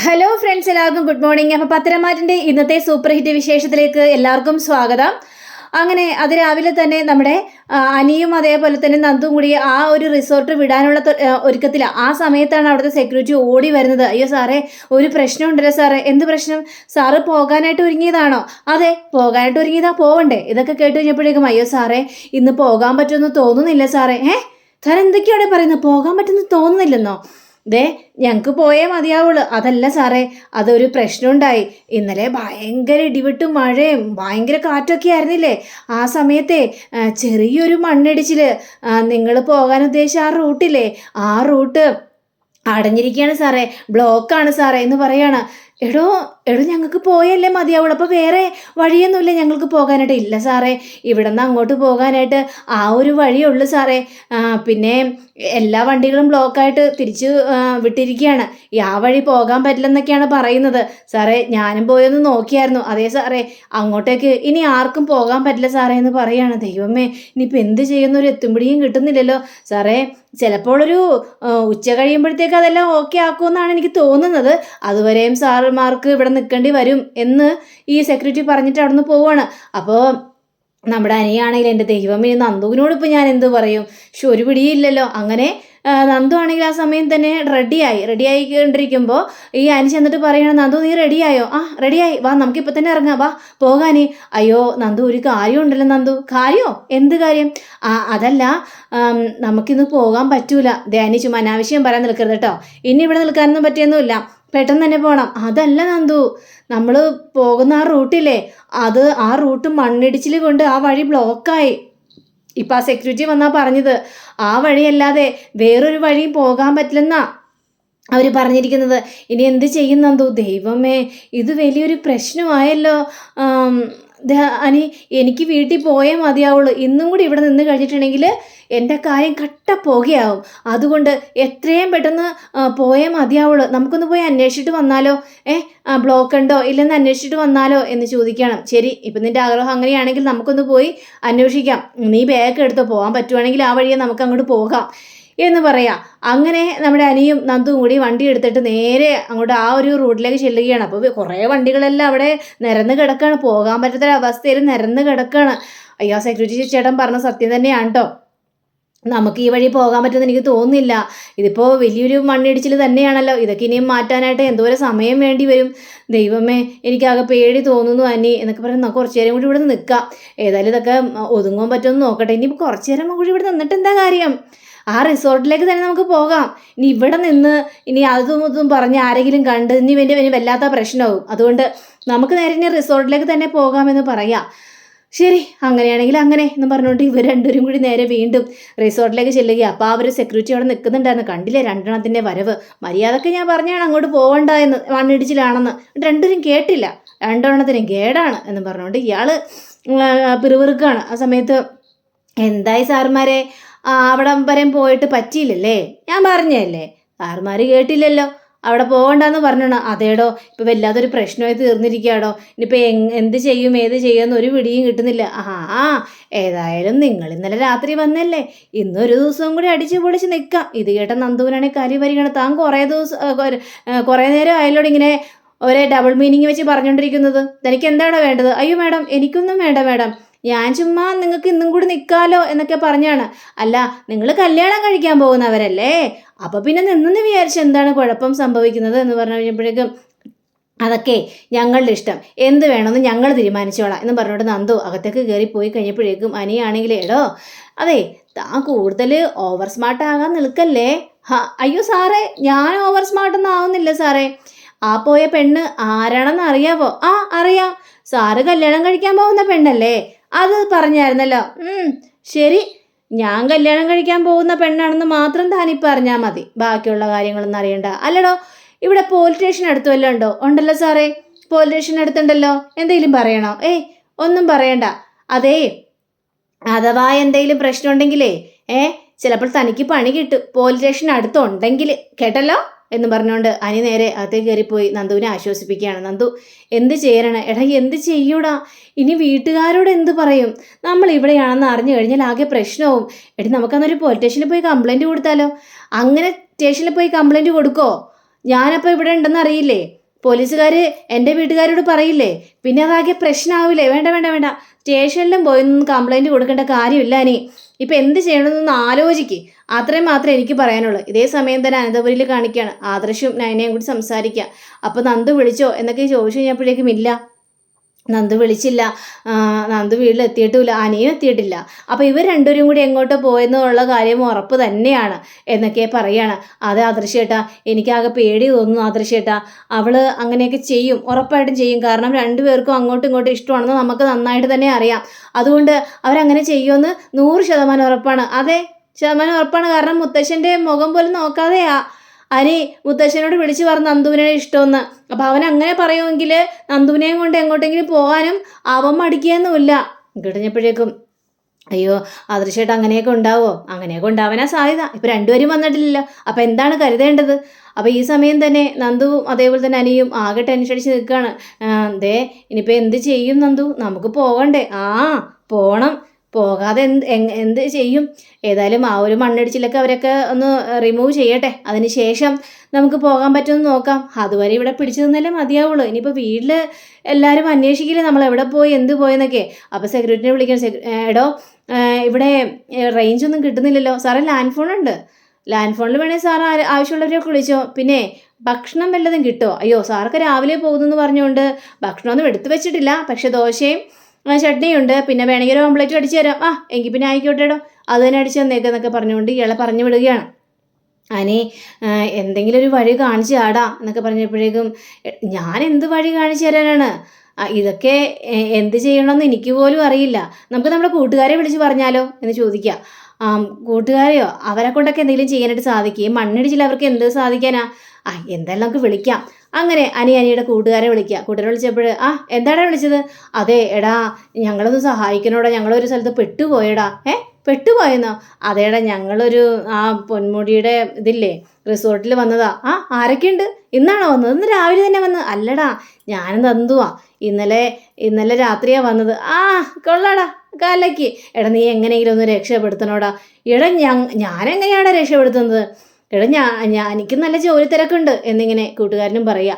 Hello friends, എല്ലാവർക്കും good morning. അപ്പോൾ പത്തരമാറ്റിൻ്റെ ഇന്നത്തെ സൂപ്പർ ഹിറ്റ് വിശേഷത്തിലേക്ക് എല്ലാവർക്കും സ്വാഗതം. അങ്ങനെ അതിരാവിലെ തന്നെ നമ്മുടെ അനിയും അതേപോലെ തന്നെ നന്ദും കൂടി ആ ഒരു റിസോർട്ട് വിടാനുള്ള ഒരുക്കത്തിലാണ്. ആ സമയത്താണ് അവിടുത്തെ സെക്യൂരിറ്റി ഓടി വരുന്നത്. അയ്യോ സാറേ, ഒരു പ്രശ്നമുണ്ടല്ലോ സാറേ. എന്ത് പ്രശ്നം? സാറ് പോകാനായിട്ട് ഒരുങ്ങിയതാണോ? അതെ, പോകാനായിട്ട് ഒരുങ്ങിയതാ, പോവണ്ടേ? ഇതൊക്കെ കേട്ട് കഴിഞ്ഞപ്പോഴേക്കും അയ്യോ സാറേ, ഇന്ന് പോകാൻ പറ്റുമെന്ന് തോന്നുന്നില്ല സാറേ. സാർ എന്തൊക്കെയാണ് പറയുന്നത്? പോകാൻ പറ്റുമെന്ന് തോന്നുന്നില്ലെന്നോ? ഞങ്ങൾക്ക് പോയേ മതിയാവുള്ളൂ. അതല്ല സാറേ, അതൊരു പ്രശ്നമുണ്ടായി. ഇന്നലെ ഭയങ്കര ഇടിവെട്ടും മഴയും ഭയങ്കര കാറ്റൊക്കെ ആയിരുന്നില്ലേ? ആ സമയത്തെ ചെറിയൊരു മണ്ണിടിച്ചിൽ നിങ്ങൾ പോകാൻ ഉദ്ദേശിച്ച ആ റൂട്ടില്ലേ, ആ റൂട്ട് അടഞ്ഞിരിക്കുകയാണ് സാറേ, ബ്ലോക്കാണ് സാറേ എന്ന് പറയാണ്. എടോ ഞങ്ങൾക്ക് പോയല്ലേ മതിയാവുള്ളൂ, അപ്പോൾ വേറെ വഴിയൊന്നുമില്ല ഞങ്ങൾക്ക് പോകാനായിട്ട്? ഇല്ല സാറേ, ഇവിടെ നിന്ന് അങ്ങോട്ട് പോകാനായിട്ട് ആ ഒരു വഴിയുള്ളൂ സാറേ. പിന്നെ എല്ലാ വണ്ടികളും ബ്ലോക്കായിട്ട് തിരിച്ച് വിട്ടിരിക്കുകയാണ്. ആ വഴി പോകാൻ പറ്റില്ലെന്നൊക്കെയാണ് പറയുന്നത് സാറേ. ഞാനും പോയൊന്ന് നോക്കിയായിരുന്നു. അതേ സാറേ, അങ്ങോട്ടേക്ക് ഇനി ആർക്കും പോകാൻ പറ്റില്ല സാറേ എന്ന് പറയാണ്. ദൈവമേ, ഇനിയിപ്പോൾ എന്ത് ചെയ്യുന്നൊരു എത്തുമ്പിടിയും കിട്ടുന്നില്ലല്ലോ സാറേ. ചിലപ്പോൾ ഒരു ഉച്ച കഴിയുമ്പോഴത്തേക്ക് അതെല്ലാം ഓക്കെ ആക്കുമെന്നാണ് എനിക്ക് തോന്നുന്നത്. അതുവരെയും സാറുമാർക്ക് ഇവിടെ നിൽക്കേണ്ടി വരും എന്ന് ഈ സെക്യൂരിറ്റി പറഞ്ഞിട്ട് അവിടെ നിന്ന് പോവാണ്. അപ്പോൾ നമ്മുടെ അനിയാണെങ്കിൽ എൻ്റെ ദൈവമേ, നന്ദുവിനോട് ഇപ്പോൾ ഞാൻ എന്ത് പറയും? ഒരു പിടിയില്ലല്ലോ. അങ്ങനെ നന്ദു ആണെങ്കിൽ ആ സമയം തന്നെ റെഡിയായിക്കൊണ്ടിരിക്കുമ്പോൾ ഈ അനി ചെന്നിട്ട് പറയണം, നന്ദു നീ റെഡിയായോ? റെഡിയായി, വാ നമുക്കിപ്പോൾ തന്നെ ഇറങ്ങാം, വാ പോകാനേ. അയ്യോ നന്ദു, ഒരു കാര്യം ഉണ്ടല്ലോ നന്ദു. കാര്യമോ? എന്ത് കാര്യം? അതല്ല, നമുക്കിന്ന് പോകാൻ പറ്റൂല. അനി ചുമ്മാ അനാവശ്യം പറയാൻ നിൽക്കരുത് കേട്ടോ. ഇനി ഇവിടെ നിൽക്കാനൊന്നും പറ്റിയൊന്നുമില്ല, പെട്ടെന്ന് തന്നെ പോകണം. അതല്ല നന്ദു, നമ്മൾ പോകുന്ന ആ റൂട്ടില്ലേ, ആ റൂട്ട് മണ്ണിടിച്ചിൽ കൊണ്ട് ആ വഴി ബ്ലോക്കായി. ഇപ്പം ആ സെക്യൂരിറ്റി വന്നാ പറഞ്ഞത് ആ വഴിയല്ലാതെ വേറൊരു വഴിയും പോകാൻ പറ്റില്ലെന്നാ അവർ പറഞ്ഞിരിക്കുന്നത്. ഇനി എന്ത് ചെയ്യും നന്ദു? ദൈവമേ, ഇത് വലിയൊരു പ്രശ്നമായല്ലോ. അനി, എനിക്ക് വീട്ടിൽ പോയേ മതിയാവുള്ളൂ. ഇന്നും കൂടി ഇവിടെ നിന്ന് കഴിഞ്ഞിട്ടുണ്ടെങ്കിൽ എൻ്റെ കാര്യം കട്ട പോകുകയാവും. അതുകൊണ്ട് എത്രയും പെട്ടെന്ന് പോയേ മതിയാവുള്ളൂ. നമുക്കൊന്ന് പോയി അന്വേഷിച്ചിട്ട് വന്നാലോ? ബ്ലോക്ക് ഉണ്ടോ ഇല്ലെന്ന് അന്വേഷിച്ചിട്ട് വന്നാലോ എന്ന് ചോദിക്കണം. ശരി, ഇപ്പം നിൻ്റെ ആഗ്രഹം അങ്ങനെയാണെങ്കിൽ നമുക്കൊന്ന് പോയി അന്വേഷിക്കാം. നീ ബാഗ് എടുത്തോ, പോകാൻ പറ്റുവാണെങ്കിൽ ആ വഴിയെ നമുക്ക് അങ്ങോട്ട് പോകാം എന്ന് പറയാം. അങ്ങനെ നമ്മുടെ അനിയും നന്ദുവും കൂടി വണ്ടി എടുത്തിട്ട് നേരെ അങ്ങോട്ട് ആ ഒരു റൂട്ടിലേക്ക് ചെല്ലുകയാണ്. അപ്പോൾ കുറേ വണ്ടികളെല്ലാം അവിടെ നിരന്ന് കിടക്കുകയാണ്. പോകാൻ പറ്റാത്തൊരവസ്ഥയിൽ നിരന്ന് കിടക്കുകയാണ്. അയ്യോ, സെക്യൂരിറ്റി ചേട്ടൻ പറഞ്ഞ സത്യം തന്നെയാണ് കേട്ടോ. നമുക്ക് ഈ വഴി പോകാൻ പറ്റുമെന്ന് എനിക്ക് തോന്നുന്നില്ല. ഇതിപ്പോൾ വലിയൊരു മണ്ണിടിച്ചിൽ തന്നെയാണല്ലോ. ഇതൊക്കെ ഇനിയും മാറ്റാനായിട്ട് എന്തോരം സമയം വേണ്ടി വരും? ദൈവമേ, എനിക്കാകെ പേടി തോന്നുന്നു അനി എന്നൊക്കെ പറയുന്നത്. കുറച്ചു നേരം കൂടി ഇവിടെ നിൽക്കാം, ഏതായാലും ഇതൊക്കെ ഒതുങ്ങാൻ പറ്റുമെന്ന് നോക്കട്ടെ. ഇനിയിപ്പോൾ കുറച്ചു നേരം കൂടി ഇവിടെ നിന്നിട്ട് എന്താ കാര്യം? ആ റിസോർട്ടിലേക്ക് തന്നെ നമുക്ക് പോകാം. ഇനി ഇവിടെ നിന്ന് ഇനി അതും പറഞ്ഞ് ആരെങ്കിലും കണ്ട് ഇനി ഇവന് വല്ലാത്ത പ്രശ്നമാകും. അതുകൊണ്ട് നമുക്ക് നേരെ ഇനി റിസോർട്ടിലേക്ക് തന്നെ പോകാമെന്ന് പറയാം. ശരി, അങ്ങനെയാണെങ്കിൽ അങ്ങനെ എന്ന് പറഞ്ഞുകൊണ്ട് ഇവർ രണ്ടുപേരും കൂടി നേരെ വീണ്ടും റിസോർട്ടിലേക്ക് ചെല്ലുക. അപ്പോൾ ആ ഒരു സെക്യൂരിറ്റി അവിടെ നിൽക്കുന്നുണ്ടായിരുന്നു. കണ്ടില്ലേ രണ്ടെണ്ണത്തിൻ്റെ വരവ്? മര്യാദക്ക് ഞാൻ പറഞ്ഞാണ് അങ്ങോട്ട് പോകണ്ട എന്ന്, മണ്ണിടിച്ചിലാണെന്ന്. രണ്ടുപേരും കേട്ടില്ല. രണ്ടെണ്ണത്തിനും കേടാണ് എന്ന് പറഞ്ഞുകൊണ്ട് ഇയാൾ പിറുപിറുക്കാണ്. ആ സമയത്ത് എന്തായി സാറുമാരെ, അവിടെ വരെ പോയിട്ട് പറ്റിയില്ലല്ലേ? ഞാൻ പറഞ്ഞല്ലേ, സാറുമാർ കേട്ടില്ലല്ലോ. അവിടെ പോകണ്ടെന്ന് പറഞ്ഞോണോ? അതേടോ, ഇപ്പം വല്ലാത്തൊരു പ്രശ്നമായി തീർന്നിരിക്കുകയാടോ. ഇനിയിപ്പോൾ എന്ത് ചെയ്യും ഏത് ചെയ്യുമെന്ന് ഒരു പിടിയും കിട്ടുന്നില്ല. ഏതായാലും നിങ്ങൾ ഇന്നലെ രാത്രി വന്നല്ലേ, ഇന്നൊരു ദിവസവും കൂടി അടിച്ചു പൊളിച്ച് നിൽക്കാം. ഇത് കേട്ട നന്ദുവിനാണെങ്കിൽ കലി വരികയാണ്. താൻ കുറേ നേരം ആയാലോട് ഇങ്ങനെ ഒരേ ഡബിൾ മീനിങ് വെച്ച് പറഞ്ഞുകൊണ്ടിരിക്കുന്നത്. തനിക്ക് എന്താണോ വേണ്ടത്? അയ്യോ മാഡം, എനിക്കൊന്നും വേണ്ട മാഡം, ഞാൻ ചുമ്മാ നിങ്ങൾക്ക് ഇന്നും കൂടി നിൽക്കാമല്ലോ എന്നൊക്കെ പറഞ്ഞാണ്. അല്ല, നിങ്ങൾ കല്യാണം കഴിക്കാൻ പോകുന്നവരല്ലേ, അപ്പോൾ പിന്നെ നിന്നെന്ന് വിചാരിച്ച് എന്താണ് കുഴപ്പം സംഭവിക്കുന്നത് എന്ന് പറഞ്ഞു കഴിഞ്ഞപ്പോഴേക്കും അതൊക്കെ ഞങ്ങളുടെ ഇഷ്ടം, എന്ത് വേണമെന്ന് ഞങ്ങൾ തീരുമാനിച്ചോളാം എന്ന് പറഞ്ഞുകൊണ്ട് നന്ദു അകത്തേക്ക് കയറി പോയി കഴിഞ്ഞപ്പോഴേക്കും അനിയാണെങ്കിൽ എടോ, അതെ താൻ കൂടുതൽ ഓവർ സ്മാർട്ട് ആകാൻ നിൽക്കല്ലേ. അയ്യോ സാറേ, ഞാൻ ഓവർ സ്മാർട്ടൊന്നും ആവുന്നില്ല സാറേ. ആ പോയ പെണ്ണ് ആരാണെന്ന് അറിയാവോ? അറിയാം, സാറ് കല്യാണം കഴിക്കാൻ പോകുന്ന പെണ്ണല്ലേ, അത് പറഞ്ഞായിരുന്നല്ലോ. ശരി, ഞാൻ കല്യാണം കഴിക്കാൻ പോകുന്ന പെണ്ണാണെന്ന് മാത്രം താനിപ്പോൾ അറിഞ്ഞാൽ മതി, ബാക്കിയുള്ള കാര്യങ്ങളൊന്നും അറിയണ്ട. അല്ലടോ, ഇവിടെ പോലീസ് സ്റ്റേഷൻ അടുത്ത് വല്ലതും ഉണ്ടോ? ഉണ്ടല്ലോ സാറേ, പോലീസ് സ്റ്റേഷൻ അടുത്തുണ്ടല്ലോ. എന്തെങ്കിലും പറയണോ? ഒന്നും പറയണ്ട. അതേ, അഥവാ എന്തെങ്കിലും പ്രശ്നം ഉണ്ടെങ്കിലേ ചിലപ്പോൾ തനിക്ക് പണി കിട്ടും, പോലീസ് സ്റ്റേഷൻ അടുത്തുണ്ടെങ്കിൽ, കേട്ടല്ലോ എന്ന് പറഞ്ഞുകൊണ്ട് അനി നേരെ അകത്തേക്ക് കയറിപ്പോയി നന്ദുവിനെ ആശ്വസിപ്പിക്കുകയാണ്. നന്ദു എന്ത് ചെയ്യണം? എന്ത് ചെയ്യൂടാ? ഇനി വീട്ടുകാരോട് എന്ത് പറയും? നമ്മൾ ഇവിടെയാണെന്ന് അറിഞ്ഞു കഴിഞ്ഞാൽ ആകെ പ്രശ്നവും. നമുക്കന്നൊരു പോലീസ് സ്റ്റേഷനിൽ പോയി കംപ്ലൈൻറ്റ് കൊടുത്താലോ? അങ്ങനെ സ്റ്റേഷനിൽ പോയി കംപ്ലൈൻറ്റ് കൊടുക്കോ? ഞാനപ്പോൾ ഇവിടെ ഉണ്ടെന്ന് അറിയില്ലേ? പോലീസുകാർ എൻ്റെ വീട്ടുകാരോട് പറയില്ലേ? പിന്നെ അതാകെ പ്രശ്നമാവില്ലേ? വേണ്ട വേണ്ട വേണ്ട, സ്റ്റേഷനിലും പോയൊന്നും കംപ്ലൈൻറ്റ് കൊടുക്കേണ്ട കാര്യമില്ല. ഇനി ഇപ്പം എന്ത് ചെയ്യണമെന്നൊന്ന് ആലോചിക്ക്. അത്രയും മാത്രമേ എനിക്ക് പറയാനുള്ളൂ. ഇതേ സമയം തന്നെ അനന്തപുരിയിൽ കാണിക്കുകയാണ്. ആദർശും നയനയും കൂടി സംസാരിക്കുക. അപ്പോൾ നന്ദു വിളിച്ചോ എന്നൊക്കെ ചോദിച്ചു കഴിഞ്ഞപ്പോഴേക്കും ഇല്ല, നന്ദു വിളിച്ചില്ല, നന്ദു വീട്ടിലെത്തിയിട്ടുമില്ല, അനിയും എത്തിയിട്ടില്ല. അപ്പോൾ ഇവർ രണ്ടുപേരും കൂടി എങ്ങോട്ടോ പോയെന്നുള്ള കാര്യം ഉറപ്പ് തന്നെയാണ് എന്നൊക്കെ പറയാണ്. അതെ ആദർശേട്ടാ, എനിക്കാകെ പേടി തോന്നുന്നു ആദർശേട്ടാ. അവൾ അങ്ങനെയൊക്കെ ചെയ്യും, ഉറപ്പായിട്ടും ചെയ്യും. കാരണം രണ്ടുപേർക്കും അങ്ങോട്ടും ഇങ്ങോട്ടും ഇഷ്ടമാണെന്ന് നമുക്ക് നന്നായിട്ട് തന്നെ അറിയാം. അതുകൊണ്ട് അവരങ്ങനെ ചെയ്യുമെന്ന് 100% ഉറപ്പാണ്. അതെ, ശതമാനം ഉറപ്പാണ്. കാരണം മുത്തശ്ശൻ്റെ മുഖം പോലും നോക്കാതെയാ അനി മുത്തശ്ശനോട് വിളിച്ചു പറഞ്ഞ് നന്ദുവിനെ ഇഷ്ടമെന്ന്. അപ്പം അവൻ അങ്ങനെ പറയുമെങ്കിൽ നന്ദുവിനെയും കൊണ്ട് എങ്ങോട്ടെങ്കിലും പോകാനും അവൻ മടിക്കുകയൊന്നുമില്ല. കിടഞ്ഞപ്പോഴേക്കും അയ്യോ ആദർശമായിട്ട് അങ്ങനെയൊക്കെ ഉണ്ടാവോ? അങ്ങനെയൊക്കെ ഉണ്ടാവാനാ സാധ്യത. ഇപ്പം രണ്ടുപേരും വന്നിട്ടില്ലല്ലോ, അപ്പം എന്താണ് കരുതേണ്ടത്? അപ്പോൾ ഈ സമയം തന്നെ നന്ദുവും അതേപോലെ തന്നെ അനിയും ആകെ ടെൻഷൻ അടിച്ച് നിൽക്കുകയാണ്. ദേ ഇനിയിപ്പോൾ എന്ത് ചെയ്യും നന്ദു? നമുക്ക് പോകണ്ടേ? പോകണം. പോകാതെ എന്ത് ചെയ്യും? ഏതായാലും ആ ഒരു മണ്ണിടിച്ചിലൊക്കെ അവരൊക്കെ ഒന്ന് റിമൂവ് ചെയ്യട്ടെ, അതിന് ശേഷം നമുക്ക് പോകാൻ പറ്റുമെന്ന് നോക്കാം. അതുവരെ ഇവിടെ പിടിച്ചു നിന്നല്ലേ മതിയാവുള്ളൂ. ഇനിയിപ്പോൾ വീട്ടിൽ എല്ലാവരും അന്വേഷിക്കില്ലേ നമ്മൾ എവിടെ പോയി എന്ത് പോയെന്നൊക്കെ. അപ്പോൾ സെക്യൂരിറ്റിനെ വിളിക്കണം. എടോ ഇവിടെ റേഞ്ചൊന്നും കിട്ടുന്നില്ലല്ലോ സാറേ. ലാൻഡ് ഫോൺ ഉണ്ട്, ലാൻഡ് ഫോണിൽ വേണമെങ്കിൽ സാർ ആവശ്യമുള്ളവരെയൊക്കെ വിളിച്ചോ. പിന്നെ ഭക്ഷണം വല്ലതും കിട്ടുമോ? അയ്യോ സാർക്ക് രാവിലെ പോകുന്നു പറഞ്ഞുകൊണ്ട് ഭക്ഷണമൊന്നും എടുത്തു വെച്ചിട്ടില്ല, പക്ഷെ ദോശയും ചട്നിയുണ്ട്, പിന്നെ വേണമെങ്കിൽ ഒരു ഓംപ്ലേറ്റ് അടിച്ചു തരാം. എങ്കിൽ പിന്നെ ആയിക്കോട്ടെടോ, അത് തന്നെ അടിച്ചു തന്നേക്കെന്നൊക്കെ പറഞ്ഞുകൊണ്ട് ഇയാളെ പറഞ്ഞു വിടുകയാണ്. അനി എന്തെങ്കിലും ഒരു വഴി കാണിച്ചു ആടാ എന്നൊക്കെ പറഞ്ഞപ്പോഴേക്കും ഞാൻ എന്ത് വഴി കാണിച്ചു തരാനാണ്? ഇതൊക്കെ എന്ത് ചെയ്യണമെന്ന് എനിക്ക് പോലും അറിയില്ല. നമുക്ക് നമ്മുടെ കൂട്ടുകാരെ വിളിച്ച് പറഞ്ഞാലോ എന്ന് ചോദിക്കുക. കൂട്ടുകാരെയോ? അവരെ കൊണ്ടൊക്കെ എന്തെങ്കിലും ചെയ്യാനായിട്ട് സാധിക്കും. മണ്ണിടിച്ചില്ല അവർക്ക് എന്ത് സാധിക്കാനാ? എന്തായാലും നമുക്ക് വിളിക്കാം. അങ്ങനെ അനിയുടെ കൂട്ടുകാരെ വിളിക്കുക. കൂട്ടുകാരെ വിളിച്ചപ്പോൾ എന്താടാ വിളിച്ചത്? അതെ എടാ, ഞങ്ങളൊന്ന് സഹായിക്കണോടാ, ഞങ്ങളൊരു സ്ഥലത്ത് പെട്ടുപോയടാ. പെട്ടുപോയെന്നോ? അതേടാ, ഞങ്ങളൊരു പൊന്മുടിയുടെ ഇതില്ലേ റിസോർട്ടിൽ വന്നതാ. ആരൊക്കെയുണ്ട്? ഇന്നാണോ വന്നത്? ഇന്ന് രാവിലെ തന്നെ വന്ന്? അല്ലടാ, ഞാനും തന്തുവാ. ഇന്നലെ രാത്രിയാണ് വന്നത്. കൊള്ളാടാ കാലയ്ക്ക്. എടാ നീ എങ്ങനെയെങ്കിലും ഒന്ന് രക്ഷപ്പെടുത്തണോടാ. എടാ ഞാനെങ്ങനെയാടാ രക്ഷപ്പെടുത്തുന്നത്? എടാ എനിക്ക് നല്ല ജോലി തിരക്കുണ്ട് എന്നിങ്ങനെ കൂട്ടുകാരനും പറയുക.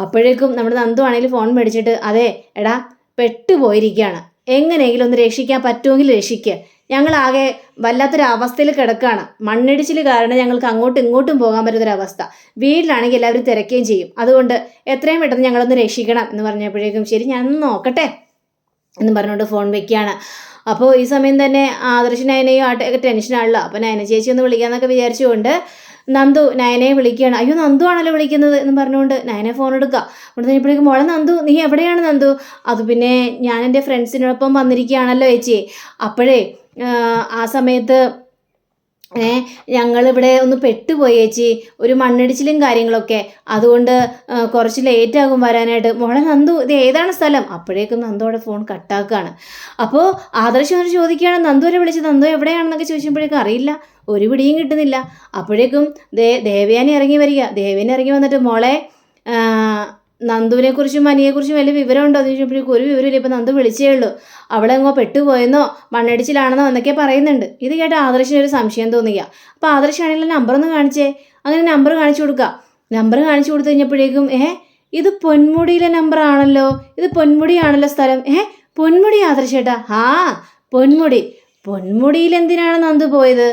അപ്പോഴേക്കും നമ്മുടെ നന്ദു ആണെങ്കിൽ ഫോൺ മേടിച്ചിട്ട് അതെ എടാ പെട്ടുപോയിരിക്കുകയാണ്, എങ്ങനെയെങ്കിലും ഒന്ന് രക്ഷിക്കാൻ പറ്റുമെങ്കിൽ രക്ഷിക്കുക. ഞങ്ങളാകെ വല്ലാത്തൊരവസ്ഥയിൽ കിടക്കുകയാണ്. മണ്ണിടിച്ചിൽ കാരണം ഞങ്ങൾക്ക് അങ്ങോട്ടും ഇങ്ങോട്ടും പോകാൻ പറ്റാത്തൊരവസ്ഥ. വീട്ടിലാണെങ്കിൽ എല്ലാവരും തിരക്കുകയും ചെയ്യും. അതുകൊണ്ട് എത്രയും പെട്ടെന്ന് ഞങ്ങളൊന്ന് രക്ഷിക്കണം എന്ന് പറഞ്ഞപ്പോഴേക്കും ശരി ഞാൻ നോക്കട്ടെ എന്ന് പറഞ്ഞുകൊണ്ട് ഫോൺ വെക്കുകയാണ്. അപ്പോൾ ഈ സമയം തന്നെ ആദർശ് നയനയും ആട്ടൊക്കെ ടെൻഷനാണല്ലോ. അപ്പോൾ നയന ചേച്ചി ഒന്ന് വിളിക്കാമെന്നൊക്കെ വിചാരിച്ചുകൊണ്ട് നന്ദു നയനയെ വിളിക്കുകയാണ്. അയ്യോ നന്ദു ആണല്ലോ വിളിക്കുന്നത് എന്ന് പറഞ്ഞുകൊണ്ട് നയനെ ഫോൺ എടുക്കുക. അവിടെ കഴിഞ്ഞപ്പോഴേക്കും മോളെ നന്ദു, നീ എവിടെയാണ് നന്ദു? അത് പിന്നെ ഞാൻ എൻ്റെ ഫ്രണ്ട്സിനോടൊപ്പം വന്നിരിക്കുകയാണല്ലോ ചേച്ചി. അപ്പോഴേ ആ സമയത്ത് ഞങ്ങളിവിടെ ഒന്ന് പെട്ടുപോയി ചേച്ചി, ഒരു മണ്ണിടിച്ചിലും കാര്യങ്ങളൊക്കെ, അതുകൊണ്ട് കുറച്ച് ലേറ്റാകും വരാനായിട്ട്. മോളെ നന്ദു ഇത് ഏതാണ് സ്ഥലം? അപ്പോഴേക്കും നന്ദുവിടെ ഫോൺ കട്ടാക്കുകയാണ്. അപ്പോൾ ആദർശം അവർ ചോദിക്കുകയാണ് നന്ദു വരെ വിളിച്ച് നന്ദു എവിടെയാണെന്നൊക്കെ ചോദിച്ചപ്പോഴേക്കും അറിയില്ല, ഒരു പിടിയും കിട്ടുന്നില്ല. അപ്പോഴേക്കും ദേവയാനി ഇറങ്ങി വരിക. ദേവയാനി ഇറങ്ങി വന്നിട്ട് മോളെ നന്ദുവിനെക്കുറിച്ചും അനിയെക്കുറിച്ചും വലിയ വിവരമുണ്ടോ എന്ന് ചോദിച്ചപ്പോഴേക്കും ഒരു വിവരമില്ല, ഇപ്പം നന്ദു വിളിച്ചേ ഉള്ളൂ, അവളെങ്ങോ പെട്ടുപോയെന്നോ മണ്ണിടിച്ചിലാണെന്നോ എന്നൊക്കെ പറയുന്നുണ്ട്. ഇത് കേട്ട് ആദർശിന് ഒരു സംശയം തോന്നുക. അപ്പോൾ ആദർശാണെങ്കിൽ നമ്പറൊന്ന് കാണിച്ചേ. അങ്ങനെ നമ്പർ കാണിച്ചു കൊടുക്കുക. നമ്പർ കാണിച്ചു കൊടുത്തു കഴിഞ്ഞപ്പോഴേക്കും ഇത് പൊന്മുടിയിലെ നമ്പർ ആണല്ലോ, ഇത് പൊന്മുടിയാണല്ലോ സ്ഥലം. പൊന്മുടി ആദർശേട്ടാ? പൊന്മുടിയിൽ എന്തിനാണ് നന്ദു പോയത്?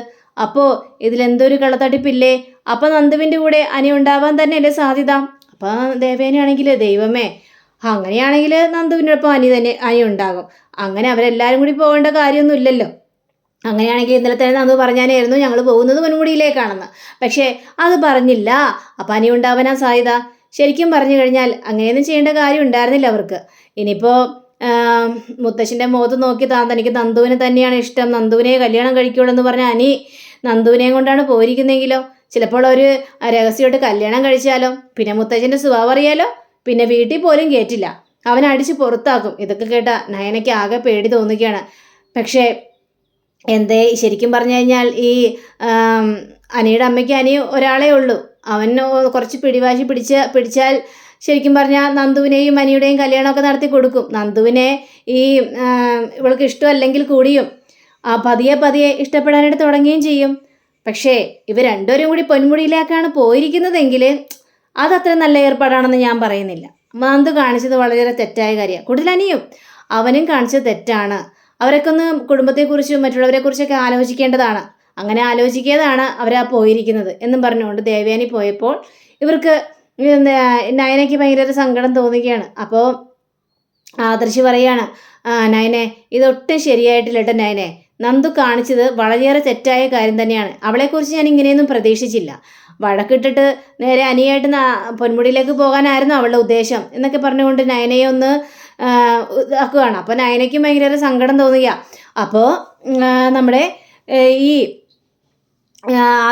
അപ്പോൾ ഇതിലെന്തൊരു കള്ളത്തട്ടിപ്പില്ലേ? അപ്പോൾ നന്ദുവിൻ്റെ കൂടെ അനി ഉണ്ടാവാൻ തന്നെയല്ലേ സാധ്യത? അപ്പോൾ ദേവേനയാണെങ്കിൽ ദൈവമേ, അങ്ങനെയാണെങ്കിൽ നന്ദുവിൻ്റെ ഒപ്പം അനി ഉണ്ടാകും. അങ്ങനെ അവരെല്ലാവരും കൂടി പോകേണ്ട കാര്യമൊന്നും ഇല്ലല്ലോ. അങ്ങനെയാണെങ്കിൽ ഇന്നലെ തന്നെ നന്ദു പറഞ്ഞാനായിരുന്നു ഞങ്ങൾ പോകുന്നത് പൊന്മുടിയിലേക്കാണെന്ന്. പക്ഷേ അത് പറഞ്ഞില്ല. അപ്പം അനി ഉണ്ടാവാനാ സാധ്യത. ശരിക്കും പറഞ്ഞു കഴിഞ്ഞാൽ അങ്ങനെയൊന്നും ചെയ്യേണ്ട കാര്യം ഉണ്ടായിരുന്നില്ല അവർക്ക്. ഇനിയിപ്പോൾ മുത്തശ്ശൻ്റെ മുഖത്ത് നോക്കി തനിക്ക് നന്ദുവിനെ തന്നെയാണ് ഇഷ്ടം, നന്ദുവിനെ കല്യാണം കഴിക്കുള്ളൂ എന്ന് പറഞ്ഞാൽ അനി നന്ദുവിനെയും കൊണ്ടാണ് പോയിരിക്കുന്നെങ്കിലോ? ചിലപ്പോൾ ഒരു രഹസ്യമായിട്ട് കല്യാണം കഴിച്ചാലോ? പിന്നെ മുത്തച്ഛൻ്റെ സ്വഭാവം അറിയാലോ, പിന്നെ വീട്ടിൽ പോലും കയറ്റില്ല, അവൻ അടിച്ച് പുറത്താക്കും. ഇതൊക്കെ കേട്ട നയനയ്ക്ക് ആകെ പേടി തോന്നുകയാണ്. പക്ഷേ ശരിക്കും പറഞ്ഞു കഴിഞ്ഞാൽ ഈ അനിയുടെ അമ്മയ്ക്ക് അനി ഒരാളേ ഉള്ളൂ. അവൻ കുറച്ച് പിടിവാശി പിടിച്ചാൽ ശരിക്കും പറഞ്ഞാൽ നന്ദുവിനെയും അനിയുടെയും കല്യാണമൊക്കെ നടത്തി കൊടുക്കും. നന്ദുവിനെ ഇവൾക്ക് ഇഷ്ടമല്ലെങ്കിൽ കൂടിയും പതിയെ ഇഷ്ടപ്പെടാനായിട്ട് തുടങ്ങുകയും ചെയ്യും. പക്ഷേ ഇവർ രണ്ടുപേരും കൂടി പൊന്മുടിയിലേക്കാണ് പോയിരിക്കുന്നതെങ്കിൽ അതത്ര നല്ല ഏർപ്പാടാണെന്ന് ഞാൻ പറയുന്നില്ല. നന്ദു കാണിച്ചത് വളരെ തെറ്റായ കാര്യമാണ്. കൂടുതൽ അനിയും അവനും കാണിച്ചത് തെറ്റാണ്. അവരൊക്കെ ഒന്ന് കുടുംബത്തെക്കുറിച്ചും മറ്റുള്ളവരെക്കുറിച്ചൊക്കെ ആലോചിക്കേണ്ടതാണ്. അങ്ങനെ ആലോചിക്കാതാണ് അവരാ പോയിരിക്കുന്നത് എന്നും പറഞ്ഞുകൊണ്ട് ദേവയാനി പോയപ്പോൾ ഇവർക്ക് നയനയ്ക്ക് ഭയങ്കര സങ്കടം തോന്നുകയാണ്. അപ്പോൾ ആദർശ് പറയാണ്, നയനെ ഇതൊട്ടും ശരിയായിട്ടില്ല കേട്ടോ നയനെ, നന്ദു കാണിച്ചത് വളരെയേറെ തെറ്റായ കാര്യം തന്നെയാണ്. അവളെക്കുറിച്ച് ഞാൻ ഇങ്ങനെയൊന്നും പ്രതീക്ഷിച്ചില്ല. വഴക്കിട്ടിട്ട് നേരെ അനിയായിട്ട് പൊന്മുടിയിലേക്ക് പോകാനായിരുന്നു അവളുടെ ഉദ്ദേശം എന്നൊക്കെ പറഞ്ഞുകൊണ്ട് നയനയെ ഒന്ന് ആക്കുകയാണ്. അപ്പോൾ നയനയ്ക്കും ഭയങ്കര സങ്കടം തോന്നുക. അപ്പോൾ നമ്മുടെ ഈ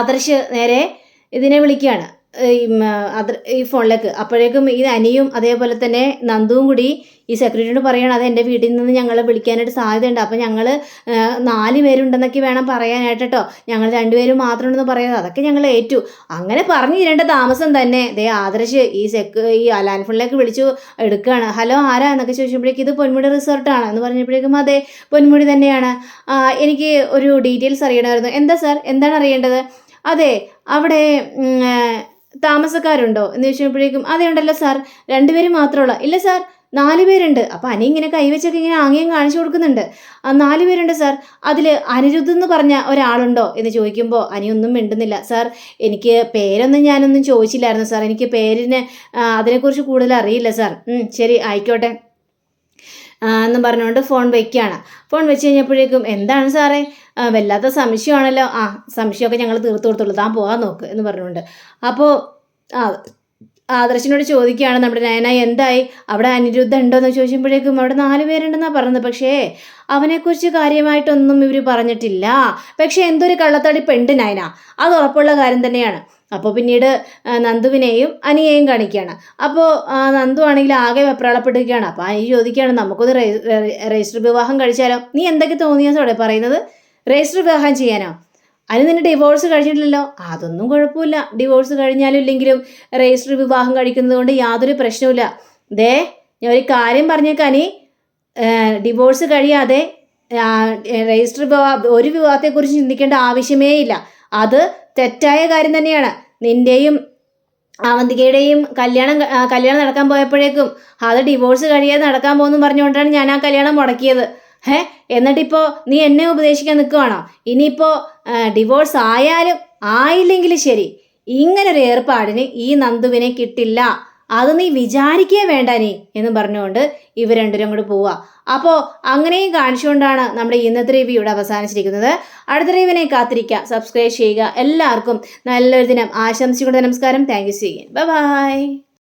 ആദർശ് നേരെ ഇതിനെ വിളിക്കുകയാണ് ഈ ഫോണിലേക്ക്. അപ്പോഴേക്കും ഈ അനിയും അതേപോലെ തന്നെ നന്ദുവും കൂടി ഈ സെക്രട്ടറിയോട് പറയണം, അത് എൻ്റെ വീട്ടിൽ നിന്ന് ഞങ്ങൾ വിളിക്കാനായിട്ട് സാധ്യതയുണ്ട്. അപ്പോൾ ഞങ്ങൾ 4 പേരുണ്ടെന്നൊക്കെ വേണം പറയാനായിട്ട് കേട്ടോ, ഞങ്ങൾ 2 പേരും മാത്രം ഉണ്ടെന്ന് പറയുന്നത്, അതൊക്കെ ഞങ്ങൾ ഏറ്റു. അങ്ങനെ പറഞ്ഞു തരേണ്ട താമസം തന്നെ ദേ ആദർശ് ഈ ലാൻഡ് ഫോണിലേക്ക് വിളിച്ചു എടുക്കുകയാണ്. ഹലോ ആരാ എന്നൊക്കെ ചോദിച്ചപ്പോഴേക്കും ഇത് പൊന്മുടി റിസോർട്ടാണ് എന്ന് പറഞ്ഞപ്പോഴേക്കും അതെ പൊന്മുടി തന്നെയാണ്, എനിക്ക് ഒരു ഡീറ്റെയിൽസ് അറിയണമായിരുന്നു. എന്താ സാർ, എന്താണ് അറിയേണ്ടത്? അതെ അവിടെ താമസക്കാരുണ്ടോ എന്ന് ചോദിച്ചപ്പോഴേക്കും അതെ ഉണ്ടല്ലോ സാർ, 2 പേര് മാത്രമുള്ള. ഇല്ല സാർ 4 പേരുണ്ട്. അപ്പം അനി ഇങ്ങനെ കൈവച്ചൊക്കെ ഇങ്ങനെ ആംഗ്യം കാണിച്ചു കൊടുക്കുന്നുണ്ട്. 4 പേരുണ്ട് സാർ, അതിൽ അനിരുദ്ധ് എന്ന് പറഞ്ഞ ഒരാളുണ്ടോ എന്ന് ചോദിക്കുമ്പോൾ അനിയൊന്നും മിണ്ടുന്നില്ല. സാർ എനിക്ക് പേരൊന്നും ഞാനൊന്നും ചോദിച്ചില്ലായിരുന്നു സാർ, എനിക്ക് പേരിന് അതിനെക്കുറിച്ച് കൂടുതൽ അറിയില്ല സാർ. ശരി ആയിക്കോട്ടെ എന്നും പറഞ്ഞുകൊണ്ട് ഫോൺ വയ്ക്കുകയാണ്. ഫോൺ വെച്ച് കഴിഞ്ഞപ്പോഴേക്കും എന്താണ് സാറേ വല്ലാത്ത സംശയമാണല്ലോ. സംശയമൊക്കെ ഞങ്ങൾ തീർത്തു കൊടുത്തുള്ളൂ, താൻ പോകാൻ നോക്ക് എന്ന് പറഞ്ഞുകൊണ്ട്. അപ്പോൾ ആദർശിനോട് ചോദിക്കുകയാണ് നമ്മുടെ നയന, എന്തായി അവിടെ അനിരുദ്ധ ഉണ്ടോയെന്ന് ചോദിക്കുമ്പോഴേക്കും അവിടെ 4 പേരുണ്ടെന്നാണ് പറഞ്ഞത്. പക്ഷേ അവനെക്കുറിച്ച് കാര്യമായിട്ടൊന്നും ഇവർ പറഞ്ഞിട്ടില്ല. പക്ഷേ എന്തൊരു കള്ളത്തടിപ്പുണ്ട് നയന, അത് ഉറപ്പുള്ള കാര്യം തന്നെയാണ്. അപ്പോൾ പിന്നീട് നന്ദുവിനെയും അനിയെയും കാണിക്കുകയാണ്. അപ്പോൾ നന്ദു ആണെങ്കിൽ ആകെ വെപ്രാളപ്പെടുകയാണ്. അപ്പോൾ അനി ചോദിക്കുകയാണ്, നമുക്കൊന്ന് രജിസ്റ്റർ വിവാഹം കഴിച്ചാലോ? നീ എന്തൊക്കെ തോന്നിയാസോടെ പറയുന്നത്? രജിസ്റ്റർ വിവാഹം ചെയ്യാനോ? അതിന് നിന്റെ ഡിവോഴ്സ് കഴിഞ്ഞിട്ടില്ലല്ലോ. അതൊന്നും കുഴപ്പമില്ല, ഡിവോഴ്സ് കഴിഞ്ഞാലും ഇല്ലെങ്കിലും രജിസ്റ്റർ വിവാഹം കഴിക്കുന്നത് കൊണ്ട് യാതൊരു പ്രശ്നവുമില്ല. ഞാൻ ഒരു കാര്യം പറഞ്ഞേക്കാനി, ഡിവോഴ്സ് കഴിയാതെ രജിസ്റ്റർ ഒരു വിവാഹത്തെക്കുറിച്ച് ചിന്തിക്കേണ്ട ആവശ്യമേ ഇല്ല. അത് തെറ്റായ കാര്യം തന്നെയാണ്. നിൻ്റെയും അവന്തികയുടെയും കല്യാണം നടക്കാൻ പോയപ്പോഴേക്കും അത് ഡിവോഴ്സ് കഴിയാതെ നടക്കാൻ പോകുന്നു പറഞ്ഞുകൊണ്ടാണ് ഞാൻ ആ കല്യാണം മുടക്കിയത്. എന്നിട്ടിപ്പോൾ നീ എന്നെ ഉപദേശിക്കാൻ നിൽക്കുവാണോ? ഇനിയിപ്പോൾ ഡിവോഴ്സ് ആയാലും ആയില്ലെങ്കിലും ശരി, ഇങ്ങനൊരു ഏർപ്പാടിന് ഈ നന്ദുവിനെ കിട്ടില്ല, അത് നീ വിചാരിക്കേ വേണ്ട നീ എന്ന് പറഞ്ഞുകൊണ്ട് ഇവർ 2 പേരും കൂടി പോവുക. അപ്പോൾ അങ്ങനെയും കാണിച്ചുകൊണ്ടാണ് നമ്മുടെ ഇന്നത്തെ റിവ്യൂ ഇവിടെ അവസാനിച്ചിരിക്കുന്നത്. അടുത്ത റിവ്യൂവിനെ കാത്തിരിക്കുക, സബ്സ്ക്രൈബ് ചെയ്യുക. എല്ലാവർക്കും നല്ലൊരു ദിനം ആശംസിച്ചുകൊണ്ട് നമസ്കാരം. Thank you. Bye bye.